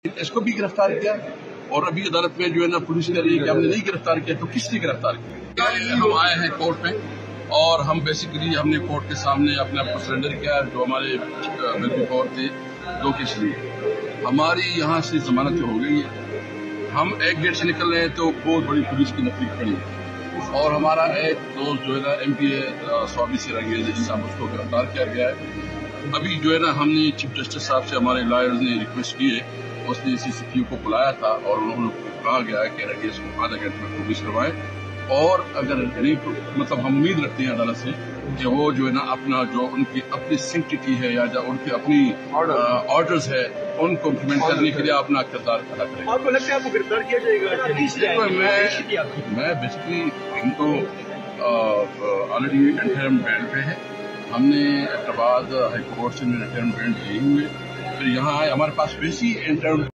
इसको भी गिरफ्तार किया और अभी अदालत में जो है ना पुलिस कह रही है कि हमने नहीं गिरफ्तार किया, तो किसने गिरफ्तार किया? हम आए हैं कोर्ट में और हम बेसिकली हमने कोर्ट के सामने अपने आप को सरेंडर किया, जो हमारे बिल्कुल और थे 2 केस लिए। हमारी यहाँ से जमानत हो गई है, हम एक गेट से निकल रहे हैं तो बहुत बड़ी पुलिस की नफरी खड़ी है और हमारा एक दोस्त जो है ना MPA स्वामी से रंगेज साहब, उसको गिरफ्तार किया गया है। अभी जो है ना हमने चीफ जस्टिस साहब से हमारे लॉयर्स ने रिक्वेस्ट की है, उसने CCPO को बुलाया था और उन्होंने कहा गया है कि रंगेज को आधा घंटे में प्रोड्यूस करवाएं और अगर नहीं मतलब हम उम्मीद रखते हैं अदालत से कि वो जो है ना अपना जो उनकी अपनी सैंक्टिटी है या जो उनकी अपनी ऑर्डर्स है उनको इम्प्लीमेंट करने के लिए अपना किरदार अदा करें। आपको लगता है आपको गिरफ्तार किया जाएगा? मैं बेसिकली इनको ऑलरेडी इंटरिम बैंड पे है, हमने हैदराबाद हाई कोर्ट से इंटरिम बैंड लिए हुए, फिर यहाँ आए, हमारे पास वैसी इंटरिम